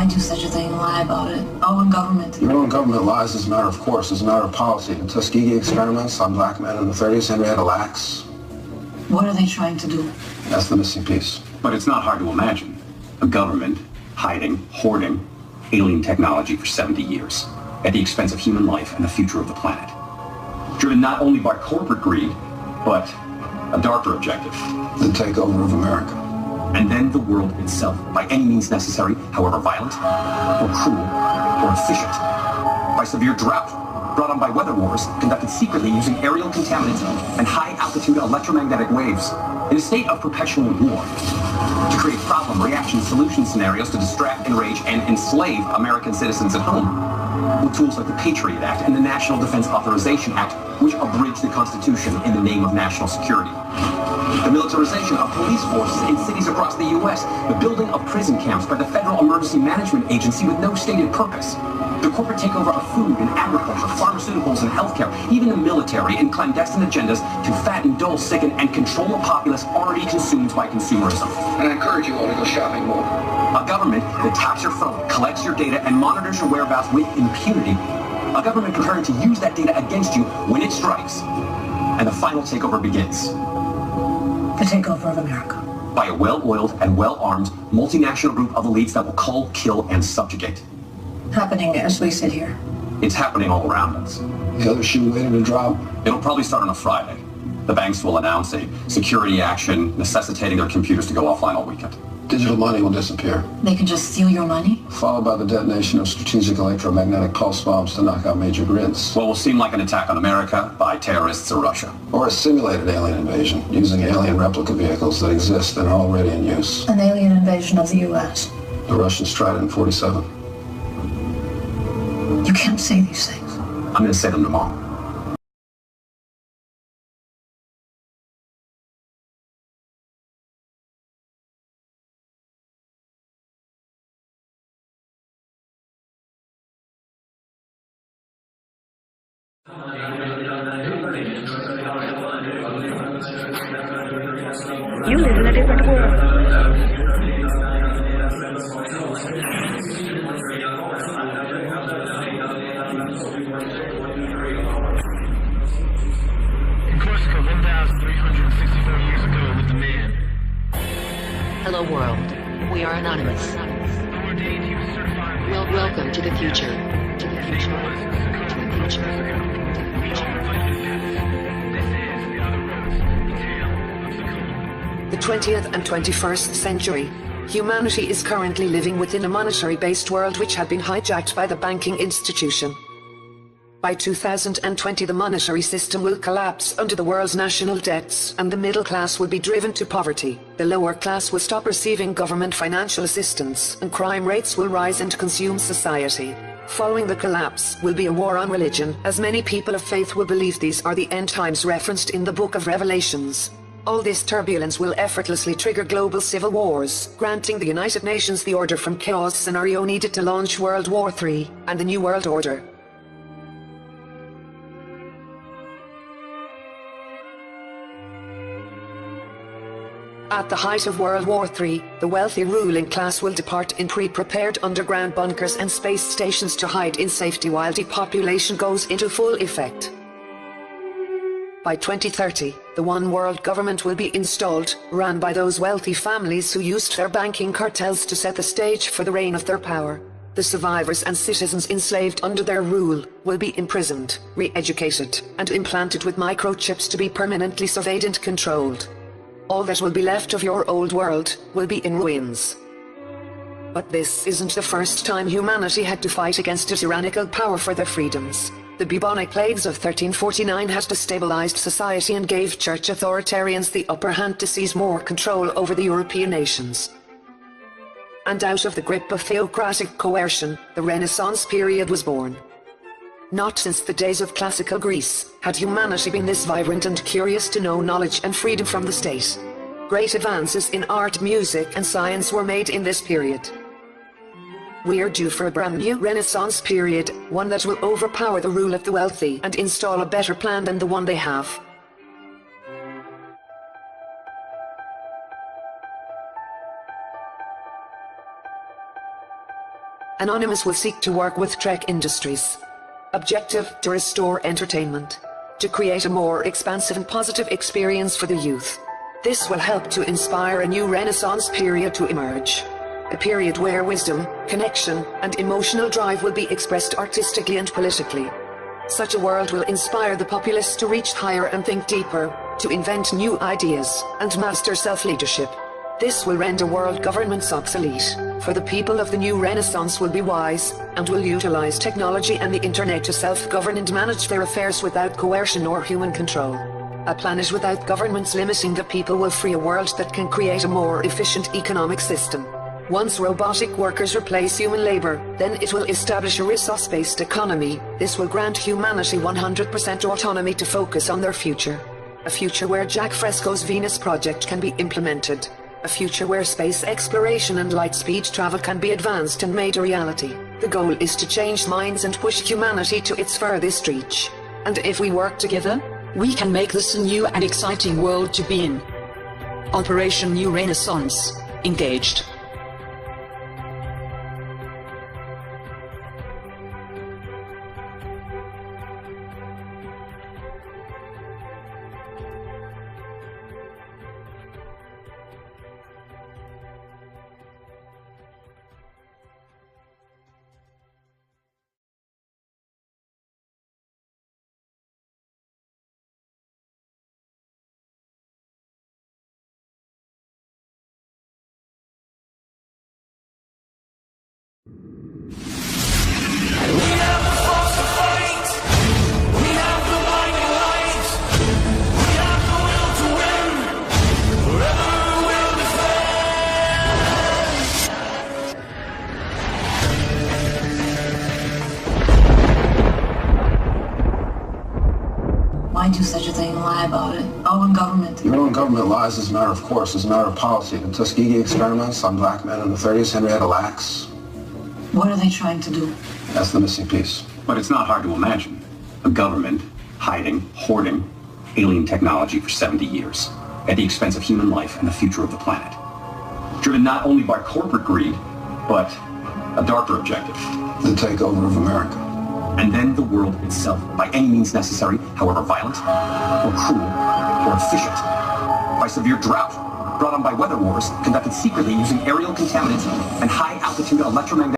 Why do such a thing and lie about it? Our own government. Your own government lies as a matter of course, as a matter of policy. The Tuskegee experiments on black men in the 30s, Henrietta Lacks. What are they trying to do? That's the missing piece. But it's not hard to imagine. A government hiding, hoarding alien technology for 70 years at the expense of human life and the future of the planet. Driven not only by corporate greed, but a darker objective. The takeover of America. And then the world itself, by any means necessary, however violent, or cruel, or efficient. By severe drought, brought on by weather wars, conducted secretly using aerial contaminants and high-altitude electromagnetic waves, in a state of perpetual war, to create problem, reaction, solution scenarios to distract, enrage, and enslave American citizens at home, with tools like the Patriot Act and the National Defense Authorization Act, which abridge the Constitution in the name of national security. The militarization of police forces in cities across the U.S., the building of prison camps by the Federal Emergency Management Agency with no stated purpose, the corporate takeover of food and agriculture, pharmaceuticals and healthcare, even the military in clandestine agendas to fatten, dull, sicken, and control a populace already consumed by consumerism. And I encourage you all to go shopping more. A government that taps your phone, collects your data, and monitors your whereabouts with impunity. A government preparing to use that data against you when it strikes. And the final takeover begins. The takeover of America. By a well-oiled and well-armed multinational group of elites that will cull, kill, and subjugate. Happening as we sit here. It's happening all around us. The other shoe waiting to drop. It'll probably start on a Friday. The banks will announce a security action necessitating their computers to go offline all weekend. Digital money will disappear. They can just steal your money? Followed by the detonation of strategic electromagnetic pulse bombs to knock out major grids. What will seem like an attack on America by terrorists or Russia. Or a simulated alien invasion, using alien replica vehicles that exist and are already in use. An alien invasion of the U.S. The Russians tried it in 47. You can't say these things. I'm going to say them tomorrow. You live in a different world. In Corsica, 1,364 years ago, lived a man. Hello world. We are anonymous. Ordained, he was certified. Welcome to the future. To the future. To the future. The 20th and 21st century. Humanity is currently living within a monetary-based world which had been hijacked by the banking institution. By 2020, the monetary system will collapse under the world's national debts, and the middle class will be driven to poverty. The lower class will stop receiving government financial assistance, and crime rates will rise and consume society. Following the collapse will be a war on religion, as many people of faith will believe these are the end times referenced in the Book of Revelations. All this turbulence will effortlessly trigger global civil wars, granting the United Nations the order from chaos scenario needed to launch World War III and the New World Order. At the height of World War III, the wealthy ruling class will depart in pre-prepared underground bunkers and space stations to hide in safety while depopulation goes into full effect. By 2030, the one world government will be installed, run by those wealthy families who used their banking cartels to set the stage for the reign of their power. The survivors and citizens enslaved under their rule will be imprisoned, re-educated, and implanted with microchips to be permanently surveyed and controlled. All that will be left of your old world will be in ruins. But this isn't the first time humanity had to fight against a tyrannical power for their freedoms. The bubonic plagues of 1349 had destabilized society and gave church authoritarians the upper hand to seize more control over the European nations. And out of the grip of theocratic coercion, the Renaissance period was born. Not since the days of classical Greece had humanity been this vibrant and curious to know knowledge and freedom from the state. Great advances in art, music, and science were made in this period. We're due for a brand new Renaissance period, one that will overpower the rule of the wealthy and install a better plan than the one they have. Anonymous will seek to work with Trek Industries. Objective: to restore entertainment. To create a more expansive and positive experience for the youth. This will help to inspire a new Renaissance period to emerge. A period where wisdom, connection, and emotional drive will be expressed artistically and politically. Such a world will inspire the populace to reach higher and think deeper, to invent new ideas, and master self-leadership. This will render world governments obsolete, for the people of the new Renaissance will be wise, and will utilize technology and the internet to self-govern and manage their affairs without coercion or human control. A planet without governments limiting the people will free a world that can create a more efficient economic system. Once robotic workers replace human labor, then it will establish a resource-based economy. This will grant humanity 100% autonomy to focus on their future. A future where Jack Fresco's Venus project can be implemented. A future where space exploration and light-speed travel can be advanced and made a reality. The goal is to change minds and push humanity to its furthest reach. And if we work together, we can make this a new and exciting world to be in. Operation New Renaissance. Engaged. Why do such a thing and lie about it? Oh, in government. Even when government lies as a matter of course, as a matter of policy. The Tuskegee experiments on black men in the 30s, Henrietta Lacks. What are they trying to do? That's the missing piece. But it's not hard to imagine. A government hiding, hoarding alien technology for 70 years at the expense of human life and the future of the planet. Driven not only by corporate greed, but a darker objective. The takeover of America. And then the world itself, by any means necessary, however violent, or cruel, or efficient. By severe drought, brought on by weather wars, conducted secretly using aerial contaminants and high-altitude electromagnetic